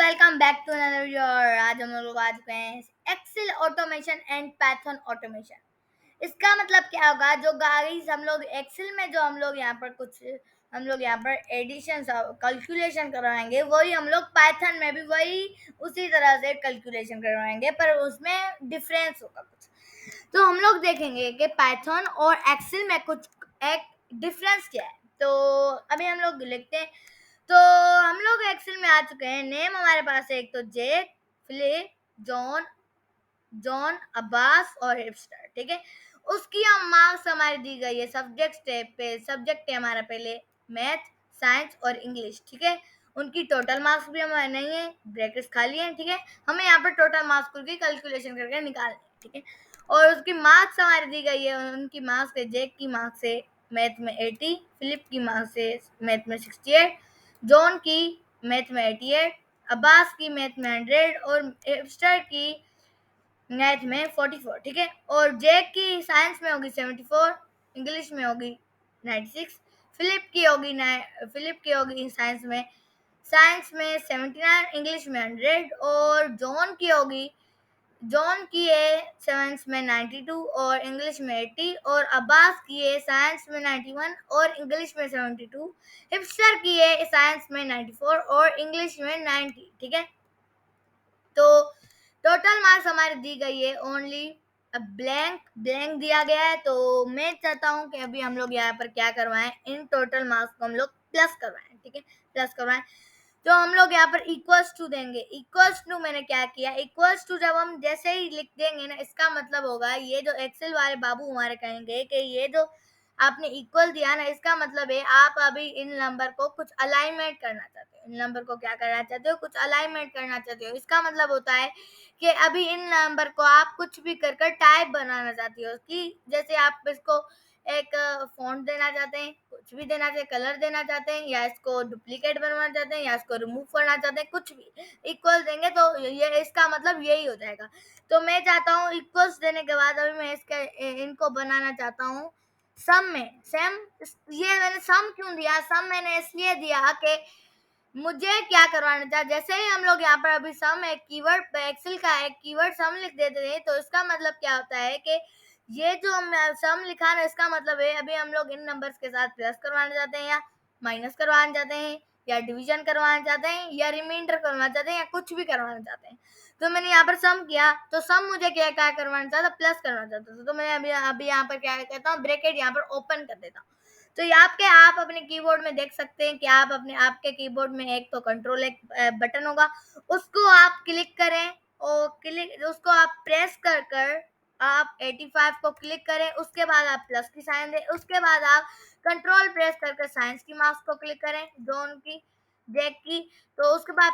Welcome back to another video. और आज हम लोग आ चुके हैं Excel automation and Python automation. इसका मतलब क्या होगा, जो गाइस हम लोग एक्सेल में जो हम लोग यहाँ पर एडिशन कैलकुलेशन करवाएंगे, वही हम लोग पाइथन में भी वही उसी तरह से कैलकुलेशन करवाएंगे, पर उसमें डिफरेंस होगा कुछ। तो हम लोग देखेंगे कि पाइथन और एक्सेल में कुछ एक डिफरेंस क्या है। तो अभी हम लोग लिखते हैं। तो हम लोग एक्सेल में आ चुके हैं। नेम हमारे पास है, एक तो जेक, फिलिप, जॉन, अब्बास और हिपस्टर। ठीक है, उसकी हम मार्क्स हमारी दी गई है सब्जेक्ट पे। सब्जेक्ट है हमारा पहले मैथ, साइंस और इंग्लिश। ठीक है, उनकी टोटल मार्क्स भी हमारे नहीं है, ब्रैकेट्स खाली हैं। ठीक है, हमें यहाँ पर टोटल मार्क्स की कैलकुलेशन करके निकालनी है। ठीक है, और उसकी मार्क्स हमारी दी गई है। उनकी मार्क्स है, जेक की मार्क्स है मैथ में 80, फिलिप की मार्क्स है मैथ में 68, जॉन की मैथ में 88, अब्बास की मैथ में 100 और हिपस्टर की मैथ में 44। ठीक है, और जैक की साइंस में होगी 74, इंग्लिश में होगी 96, फिलिप की होगी साइंस में 79, इंग्लिश में 100 और जॉन की है साइंस में 92 और इंग्लिश में 80 और अब्बास की है साइंस में 91 और इंग्लिश में 72, हिपस्टर की है साइंस में 94 और इंग्लिश में 90। ठीक है, तो टोटल मार्क्स हमारी दी गई है ओनली ब्लैंक दिया गया है। तो मैं चाहता हूँ कि अभी हम लोग यहाँ पर क्या करवाएं, इन टोटल मार्क्स को हम लोग प्लस करवाएं। ठीक है, प्लस करवाएं। तो हम लोग यहाँ पर इक्वल्स टू देंगे। इक्वल्स टू मैंने क्या किया, इक्वल्स टू जब हम जैसे ही लिख देंगे ना, इसका मतलब होगा ये जो एक्सेल वाले बाबू हमारे कहेंगे कि ये जो आपने इक्वल दिया ना, इसका मतलब है आप अभी इन नंबर को कुछ अलाइनमेंट करना चाहते हो। इन नंबर को क्या करना चाहते हो, कुछ अलाइनमेंट करना चाहते हो। इसका मतलब होता है कि अभी इन नंबर को आप कुछ भी कर टाइप बनाना चाहती हो, कि जैसे आप इसको एक फॉन्ट देना चाहते हैं, कुछ भी देना चाहते हैं, कलर देना चाहते हैं, या इसको डुप्लीकेट बनवाना चाहते हैं, या इसको रिमूव करना चाहते हैं, कुछ भी इक्वल देंगे तो ये इसका मतलब यही हो जाएगा। तो मैं चाहता हूँ इक्वल्स देने के बाद अभी मैं इनको बनाना चाहता हूँ सम में। सेम, ये मैंने सम क्यों दिया, सम मैंने इसलिए दिया कि मुझे क्या करवाना था। जैसे ही हम लोग यहाँ पर अभी सम एक कीवर्ड, एक्सेल का एक कीवर्ड सम लिख देते हैं, तो इसका मतलब क्या होता है कि ये जो हम सम लिखा ना, इसका मतलब है अभी हम लोग इन नंबर्स के साथ प्लस करवाना चाहते हैं, या माइनस करवाना चाहते हैं, या डिवीजन करवाना चाहते हैं, या रिमाइंडर करवाना चाहते हैं, या कुछ भी करवाना चाहते हैं। तो मैंने यहाँ पर सम किया, तो सम मुझे क्या क्या करवाना चाहता, प्लस करना चाहता था। तो मैं अभी यहाँ पर क्या कहता हूँ, ब्रैकेट यहाँ पर ओपन कर देता हूँ। तो यहाँ पे आप अपने कीबोर्ड में देख सकते हैं कि आपके कीबोर्ड में एक तो कंट्रोल एक बटन होगा, उसको आप क्लिक करें और उसको आप प्रेस कर कर आप 85 को क्लिक करें। उसके बाद आप प्लस की साइन दें। उसके बाद आप कंट्रोल प्रेस कर कर साइंस की मार्क्स को क्लिक करें, जॉन की, जैक की। तो उसके बाद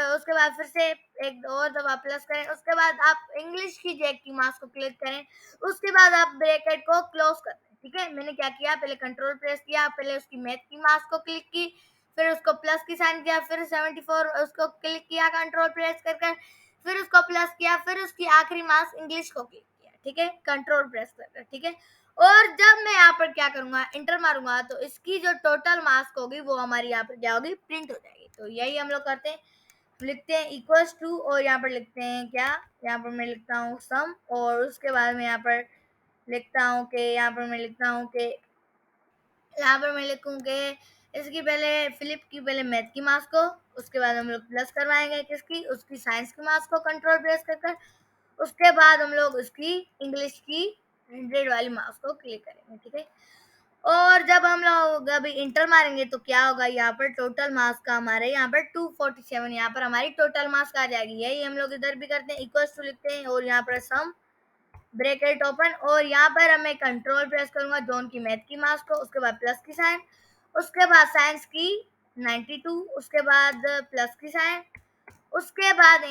उसके बाद फिर से एक और दफा प्लस करें। उसके बाद आप इंग्लिश की जैक की मार्क्स को क्लिक करें। उसके बाद आप ब्रैकेट को क्लोज कर दें। ठीक है, मैंने क्या किया, पहले कंट्रोल प्रेस किया, पहले उसकी मैथ की मार्क्स को क्लिक की, फिर उसको प्लस की साइन किया, फिर 74 उसको क्लिक किया कंट्रोल प्रेस कर कर, फिर उसको प्लस किया, फिर उसकी आखिरी मार्क्स इंग्लिश को क्लिक किया। ठीक है, कंट्रोल प्रेस कर कर। ठीक है, और जब मैं यहाँ पर क्या करूंगा, इंटर मारूंगा, तो इसकी जो टोटल मार्क्स होगी वो हमारी यहाँ पर क्या होगी, प्रिंट हो जाएगी। तो यही हम लोग करते हैं, लिखते हैं इक्वल्स टू और यहाँ पर लिखते हैं क्या, यहाँ पर मैं लिखता हूँ सम, और उसके बाद में यहाँ पर लिखता हूँ कि यहाँ पर मैं लिखूँ कि इसकी पहले फिलिप की पहले मैथ की मार्क्स को, उसके बाद हम लोग प्लस करवाएंगे किसकी, उसकी साइंस की मार्क्स को कंट्रोल प्रेस कर। उसके बाद हम लोग उसकी इंग्लिश की 100 वाली मार्क्स को क्लिक करेंगे। ठीक है, और जब हम लोग अभी इंटर मारेंगे तो क्या होगा, यहाँ पर टोटल मार्क्स का हमारे यहाँ पर 247 यहाँ पर हमारी टोटल मार्क्स आ जाएगी। यही हम लोग इधर भी करते हैं, इक्वल्स टू लिखते हैं और यहाँ पर सम ब्रैकेट ओपन, और यहाँ पर मैं कंट्रोल प्रेस करूंगा जॉन की मैथ की मार्क्स को, उसके बाद प्लस की साइन, उसके बाद साइंस की 92, उसके बाद प्लस की साइन, उसके बाद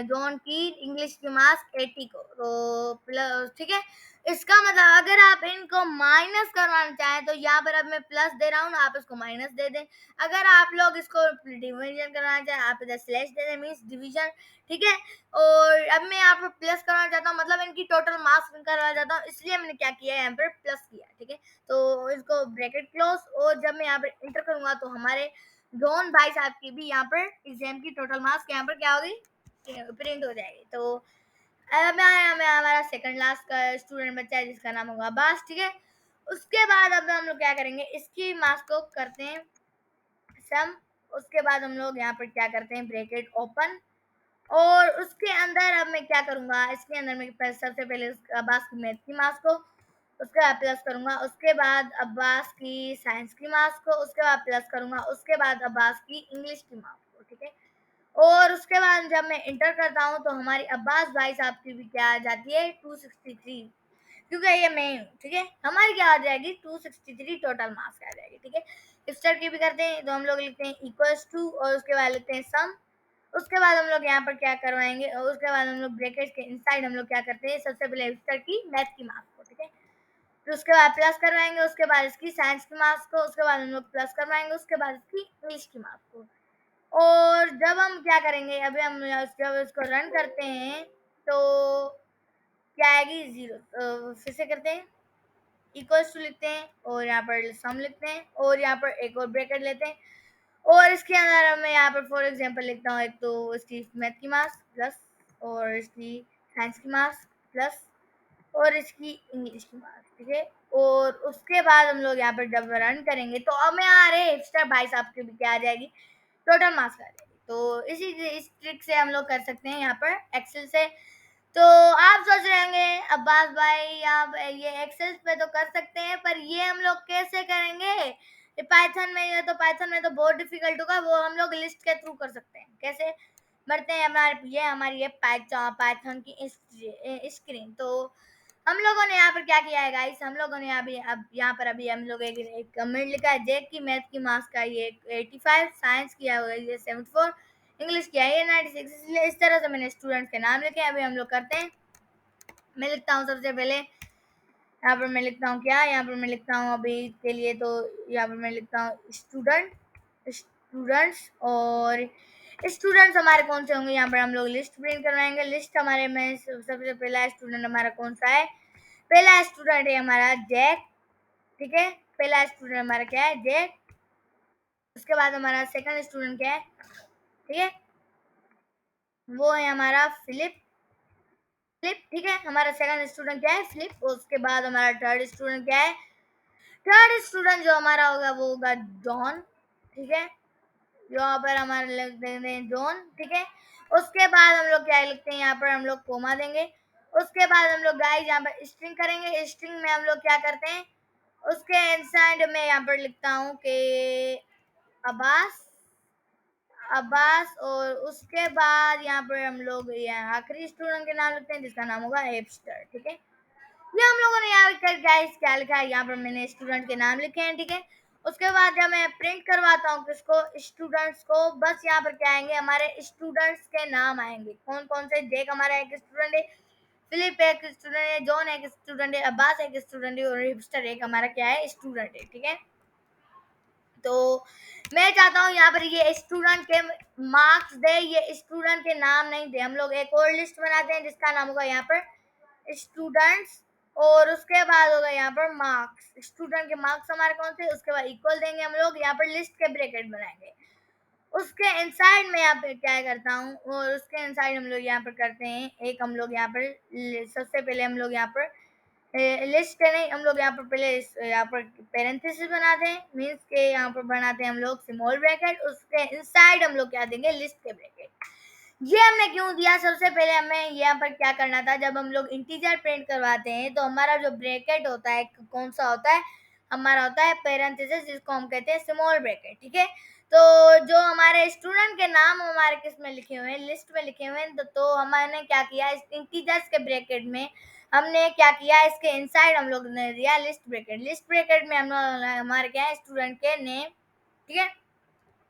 जॉन की इंग्लिश की मार्क्स 80 को, तो प्लस। ठीक है, इसका मतलब अगर आप इनको माइनस करवाना चाहें तो यहाँ पर अब मैं प्लस दे रहा हूँ ना, आप इसको माइनस दे दें। अगर आप लोग इसको डिवीजन करवाना चाहें, आप इधर स्लैश दे दें, मीन्स डिवीजन। ठीक है, और अब मैं यहाँ पर प्लस करना चाहता हूँ, मतलब इनकी टोटल मार्क्स करना चाहता हूँ, इसलिए मैंने क्या किया है, यहाँ पर प्लस किया। ठीक है, तो इसको ब्रैकेट क्लोज, और जब मैं यहाँ पर इंटर करूंगा तो हमारे जॉन भाई साहब की भी यहाँ पर एग्जाम की टोटल मार्क्स यहाँ पर क्या होगी, प्रिंट हो जाएगी। तो अब हमें हमारा सेकंड लास्ट का स्टूडेंट बच्चा है जिसका नाम होगा अब्बास, ठीक है। उसके बाद अब हम लोग क्या करेंगे, इसकी मार्क्स को करते हैं सम। उसके बाद हम लोग यहाँ पर क्या करते हैं, ब्रैकेट ओपन, और उसके अंदर अब मैं क्या करूंगा, इसके अंदर मैं सबसे पहले अब्बास की मैथ की मार्क्स को, उसके बाद प्लस करूंगा, उसके बाद अब्बास की साइंस की मार्क्स को, उसके बाद प्लस करूंगा, उसके बाद अब्बास की इंग्लिश की मार्क्स को, ठीक है। और उसके बाद जब मैं इंटर करता हूँ तो हमारी अब्बास भाई साहब की भी क्या आ जाती है, 263, क्योंकि ये मैं हूँ, ठीक है। हमारी क्या आ जाएगी, 263 टोटल मार्क्स आ जाएगी, ठीक है। स्टार की भी करते हैं तो हम लोग लिखते हैं इक्वल्स टू, और उसके बाद लिखते हैं सम। उसके बाद हम लोग यहाँ पर क्या करवाएंगे, और उसके बाद हम लोग ब्रैकेट के इनसाइड हम लोग क्या करते हैं, सबसे पहले स्टार की मैथ की मार्क्स को, ठीक है। फिर उसके बाद प्लस करवाएंगे, उसके बाद इसकी साइंस की मार्क्स को, उसके बाद हम लोग प्लस करवाएंगे, उसके बाद इसकी इंग्लिश की मार्क्स को। और जब हम क्या करेंगे, अभी हम जब इसको रन करते हैं तो क्या आएगी, जीरो। फिर से करते हैं, इक्वल्स टू लिखते हैं, और यहाँ पर सम लिखते हैं, और यहाँ पर एक और ब्रैकेट लेते हैं, और इसके अंदर मैं यहाँ पर फॉर एग्जांपल लिखता हूँ, एक तो इसकी मैथ की मार्क्स प्लस, और इसकी साइंस की मार्क्स प्लस, और इसकी इंग्लिश की मार्क्स, ठीक है। और उसके बाद हम लोग यहाँ पर जब रन करेंगे तो हमें आ रहे हिपस्टर भाई साहब की भी क्या आ जाएगी, टोटल मार्क्स आ जाएगी। तो इस ट्रिक से हम लोग कर सकते हैं यहाँ पर एक्सेल से। तो आप सोच रहे होंगे अब्बास भाई आप ये एक्सेल पे तो कर सकते हैं, पर ये हम लोग कैसे करेंगे, ये पाइथन में, ये तो पाइथन में तो बहुत डिफिकल्ट होगा, वो हम लोग लिस्ट के थ्रू कर सकते हैं। कैसे बढ़ते हैं, हमारी ये पाइथन की स्क्रीन। तो हम लोगों ने यहाँ पर क्या किया है गाइस, हम लोगों ने अभी अब यहाँ पर अभी हम लोग एक कमेंट लिखा है, जैक की मैथ की मार्क्स का ये 85, साइंस किया हुआ है ये 74, इंग्लिश किया है ये 96, इसलिए इस तरह से मैंने स्टूडेंट्स के नाम लिखे हैं। अभी हम लोग करते हैं, मैं लिखता हूँ सबसे पहले, यहाँ पर मैं लिखता हूँ क्या, यहाँ पर मैं लिखता हूँ अभी के लिए तो यहाँ पर मैं लिखता हूँ स्टूडेंट्स, और स्टूडेंट्स हमारे कौन से होंगे, यहाँ पर हम लोग लिस्ट प्रिंट करवाएंगे। लिस्ट हमारे में सबसे पहला स्टूडेंट हमारा कौन सा है, पहला स्टूडेंट है हमारा जैक, ठीक है। पहला स्टूडेंट हमारा क्या है, जैक। उसके बाद हमारा सेकंड स्टूडेंट क्या है, ठीक है, वो है हमारा फिलिप, ठीक है। हमारा सेकंड स्टूडेंट क्या है, फिलिप। उसके बाद हमारा थर्ड स्टूडेंट क्या है, थर्ड स्टूडेंट जो हमारा होगा वो होगा जॉन, ठीक है। यहाँ पर हमारे लिख देंगे जॉन, ठीक है। उसके बाद हम लोग क्या लिखते हैं, यहाँ पर हम लोग कोमा देंगे। उसके बाद हम लोग गाइस यहाँ पर स्ट्रिंग करेंगे, स्ट्रिंग में हम लोग क्या करते हैं, उसके इनसाइड में यहाँ पर लिखता हूँ कि अब्बास, और उसके बाद यहाँ पर हम लोग आखिरी स्टूडेंट के नाम लिखते हैं जिसका नाम होगा हेपस्टर, ठीक है। ये हम लोगों ने यहाँ कर गाइस क्या लिखा है, यहाँ पर मैंने स्टूडेंट के नाम लिखे हैं, ठीक है। उसके बाद जब मैं प्रिंट करवाता हूँ किसको, स्टूडेंट्स को, बस यहाँ पर क्या आएंगे, हमारे स्टूडेंट्स के नाम आएंगे, कौन कौन से, जैक हमारा एक स्टूडेंट है, फिलिप एक स्टूडेंट है, जॉन एक स्टूडेंट है, अब्बास एक स्टूडेंट है, और हिपस्टर एक हमारा क्या है, स्टूडेंट है, ठीक है। तो मैं चाहता हूँ यहाँ पर ये स्टूडेंट के मार्क्स दे, ये स्टूडेंट के नाम नहीं दे। हम लोग एक और लिस्ट बनाते हैं जिसका नाम होगा यहाँ पर स्टूडेंट्स, और उसके बाद होगा यहाँ पर मार्क्स, स्टूडेंट के मार्क्स हमारे कौन से, उसके बाद इक्वल देंगे हम लोग, यहाँ पर लिस्ट के ब्रैकेट बनाएंगे। उसके इनसाइड में यहाँ पे क्या करता हूँ, और उसके इनसाइड हम लोग यहाँ पर करते हैं एक, हम लोग यहाँ पर सबसे पहले हम लोग यहाँ पर लिस्ट नहीं, हम लोग यहाँ पर पहले यहाँ पर पेरेंथेसिस बनाते हैं, मीन्स के यहाँ पर बनाते हैं हम लोग स्मॉल ब्रैकेट, उसके इनसाइड हम लोग क्या देंगे, लिस्ट के ब्रैकेट। ये हमने क्यों दिया, सबसे पहले हमें यहाँ पर क्या करना था, जब हम लोग इंटीजर प्रिंट करवाते हैं तो हमारा जो ब्रैकेट होता है कौन सा होता है, हमारा होता है पेरेंथेसिस, जिसको हम कहते हैं स्मॉल ब्रैकेट, ठीक है। तो जो हमारे स्टूडेंट के नाम हमारे किस में लिखे हुए हैं, लिस्ट में लिखे हुए हैं, तो हमने क्या किया, इस इंटीजर्स के ब्रैकेट में हमने क्या किया, इसके इनसाइड हम लोग ने दिया लिस्ट ब्रैकेट। लिस्ट ब्रैकेट में हम हमारे क्या है, स्टूडेंट के नेम, ठीक है,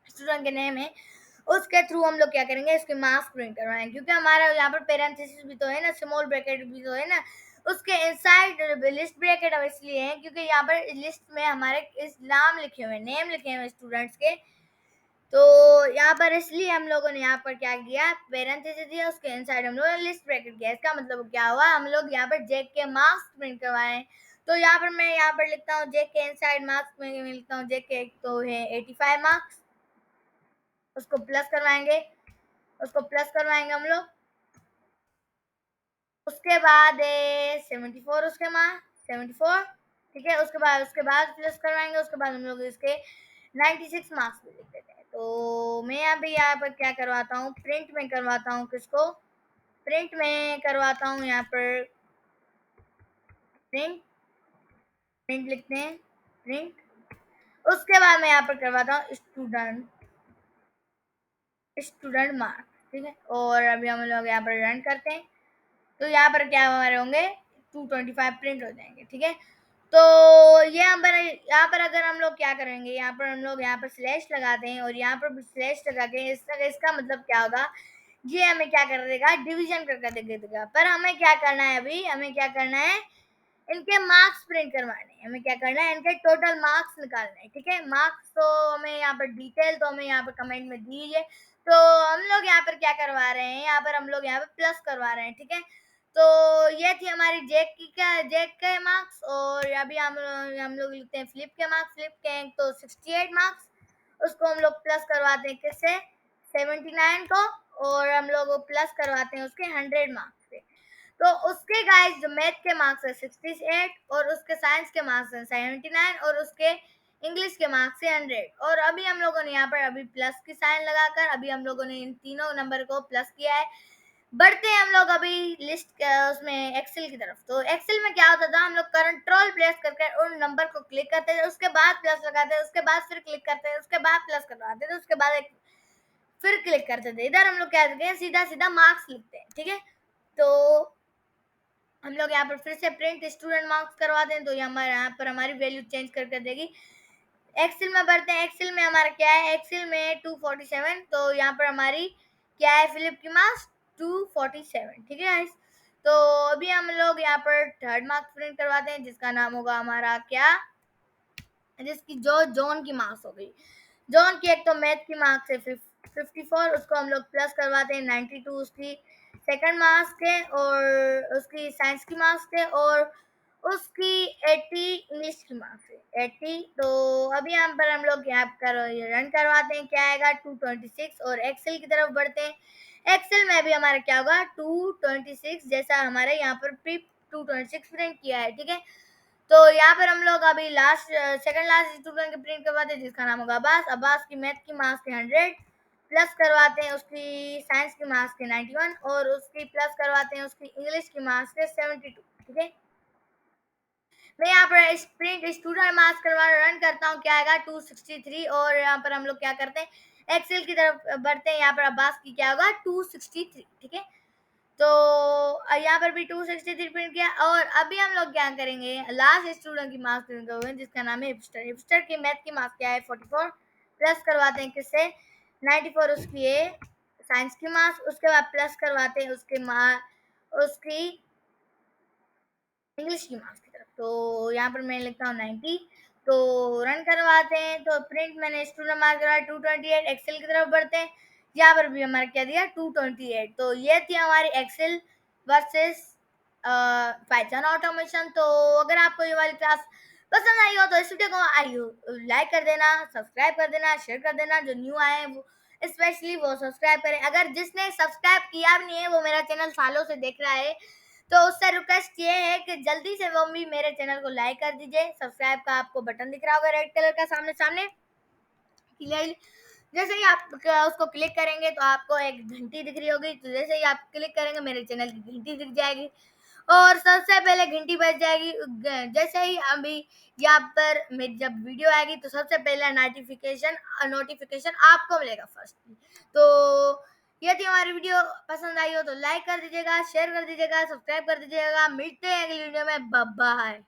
स्टूडेंट के नेम है, उसके थ्रू हम लोग क्या करेंगे, इसके मार्क्स प्रिंट करवाएंगे, क्योंकि हमारा यहाँ पर पेरेंथेसिस भी तो है ना, स्मॉल ब्रैकेट भी तो है ना, उसके इनसाइड लिस्ट ब्रैकेट अब इसलिए है क्योंकि यहाँ पर लिस्ट में हमारे इस नाम लिखे हुए, नेम लिखे हुए स्टूडेंट्स के। तो यहाँ पर इसलिए हम लोगों ने यहाँ पर क्या किया, पेरेंथेसिस दिया, उसके इनसाइड हम लोगों ने लिस्ट ब्रैकेट किया। इसका मतलब क्या हुआ, हम लोग यहाँ पर जैक के मार्क्स प्रिंट करवाए। तो यहाँ पर मैं यहाँ पर लिखता हूँ जैक के इनसाइड मार्क्स में लिखता हूँ जैक के, एक तो है 85 मार्क्स, उसको प्लस करवाएंगे, हम लोग। उसके बाद 74, उसके मार्क्स 74, ठीक है। उसके बाद प्लस करवाएंगे, उसके बाद हम लोग इसके 96 मार्क्स भी लिख देते हैं। तो मैं अभी यहाँ पर क्या करवाता हूँ, प्रिंट में करवाता हूँ। किसको? प्रिंट में करवाता हूँ। यहाँ पर प्रिंट प्रिंट लिखते हैं, प्रिंट। उसके बाद मैं यहाँ पर करवाता हूँ स्टूडेंट मार्क्स, ठीक है। और अभी हम लोग यहाँ पर रन करते हैं, तो यहाँ पर क्या हमारे होंगे, 225 प्रिंट हो जाएंगे, ठीक है। तो ये यहाँ पर अगर हम लोग क्या करेंगे, यहाँ पर हम लोग यहाँ पर स्लैश लगाते हैं, और यहाँ पर भी स्लैश लगा के इसका मतलब क्या होगा, ये हमें क्या कर देगा, डिवीजन करके देगा। पर हमें क्या करना है, अभी हमें क्या करना है, इनके मार्क्स प्रिंट करवाने हैं। हमें क्या करना है, इनके टोटल मार्क्स निकालने हैं, ठीक है। मार्क्स तो हमें यहाँ पर डिटेल तो हमें यहाँ पर कमेंट में दीजिए। तो हम लोग यहाँ पर क्या करवा रहे हैं, यहाँ पर हम लोग यहाँ पर प्लस करवा रहे हैं, ठीक है। तो ये थी हमारी जेक के मार्क्स। और अभी हम लोग लिखते हैं फ्लिप के मार्क्स। फ्लिप के हैं तो 68 मार्क्स, उसको हम लोग प्लस करवाते हैं किससे, 79 को। और हम लोग प्लस करवाते हैं उसके 100 मार्क्स से। तो उसके गाइस जो मैथ के मार्क्स है 68, और उसके साइंस के मार्क्स है 79, और उसके इंग्लिश के मार्क्स है 100। और अभी हम लोगों ने यहाँ पर अभी प्लस की साइन लगाकर अभी हम लोगों ने इन तीनों नंबर को प्लस किया है। बढ़ते हैं हम लोग अभी लिस्ट उसमें एक्सेल की तरफ। तो एक्सेल में क्या होता था, हम लोग कंट्रोल प्रेस करके उन नंबर को क्लिक करते थे, उसके बाद प्लस लगाते थे, उसके बाद फिर क्लिक करते थे, उसके बाद प्लस करवाते थे, उसके बाद फिर क्लिक करते थे। इधर हम लोग क्या करते हैं, सीधा सीधा मार्क्स लिखते हैं, ठीक है। तो हम लोग यहाँ पर फिर से प्रिंट स्टूडेंट मार्क्स करवाते हैं, तो ये हमारे यहाँ पर हमारी वैल्यू चेंज कर देगी। एक्सेल में बढ़ते हैं। एक्सेल में हमारा क्या है, एक्सेल में 247, तो यहाँ पर हमारी क्या है, फिलिप की मार्क्स 247, ठीक है गाइस। तो अभी हम लोग यहाँ पर थर्ड मार्क्स प्रिंट करवाते हैं, जिसका नाम होगा हमारा क्या, जिसकी जो जॉन की मार्क्स हो गई। जॉन की एक तो मैथ की मार्क्स है 54, उसको हम लोग प्लस करवाते हैं 92 उसकी सेकंड मार्क्स के, और उसकी साइंस की मार्क्स थे, और उसकी 80 इंग्लिश की मार्क्स है 80। तो अभी यहाँ पर हम लोग यहाँ पर रन करवाते हैं, क्या आएगा 226। और एक्सेल की तरफ बढ़ते हैं। एक्सेल में भी हमारा क्या होगा 226, जैसा हमारे यहाँ पर 226 प्रिंट किया है, ठीक है। तो यहाँ पर हम लोग अभी सेकंड लास्ट स्टूडेंट के प्रिंट करवाते हैं, जिसका नाम होगा अब्बास। अब्बास की मैथ की मार्क्स के 100 प्लस करवाते हैं, उसकी साइंस की मार्क्स के 91, और उसकी प्लस करवाते हैं उसकी इंग्लिश की मार्क्स के 72, ठीक है। मैं यहाँ पर प्रिंट स्टूडेंट मार्क्स करवा रन करता हूँ, क्या आएगा 263। और यहाँ पर हम लोग क्या करते हैं, एक्सेल की तरफ बढ़ते हैं। यहाँ पर अब्बास की क्या होगा 263, ठीक है। तो यहाँ पर भी 263 प्रिंट किया। और अभी हम लोग क्या करेंगे, लास्ट स्टूडेंट की मार्क्स प्रिंट करोगे, जिसका नाम है हिपस्टर। हिपस्टर की मैथ की मार्क्स क्या है 44, प्लस करवाते हैं किससे 94 उसकी है साइंस की मार्क्स। उसके बाद प्लस करवाते हैं उसकी इंग्लिश की मार्क्स की तरफ। तो यहाँ पर मैं लिखता हूँ 90। तो रन करवाते हैं, तो प्रिंट मैंने स्टूडेंट मार्क करवाया 228। एक्सेल की तरफ बढ़ते हैं, यहाँ पर भी हमारा क्या दिया 228। तो ये थी हमारी एक्सेल वर्सेस पाइथन ऑटोमेशन। तो अगर आपको ये वाली क्लास पसंद आई हो तो इस वीडियो को लाइक कर देना, सब्सक्राइब कर देना, शेयर कर देना। जो न्यू आए हैं वो स्पेशली वो सब्सक्राइब करें। अगर जिसने सब्सक्राइब किया भी नहीं है वो मेरा चैनल सालों से देख रहा है, तो उससे रिक्वेस्ट ये है कि जल्दी से वो भी मेरे चैनल को लाइक कर दीजिए। सब्सक्राइब का आपको बटन दिख रहा होगा रेड कलर का सामने सामने क्लियरली। जैसे ही आप उसको क्लिक करेंगे तो आपको एक घंटी दिख रही होगी, तो जैसे ही आप क्लिक करेंगे मेरे चैनल की घंटी दिख जाएगी, और सबसे पहले घंटी बज जाएगी। जैसे ही अभी यहाँ पर मेरी जब वीडियो आएगी तो सबसे पहले नोटिफिकेशन आपको मिलेगा फर्स्ट। तो यदि हमारी वीडियो पसंद आई हो तो लाइक कर दीजिएगा, शेयर कर दीजिएगा, सब्सक्राइब कर दीजिएगा। मिलते हैं अगली वीडियो में, बाय बाय।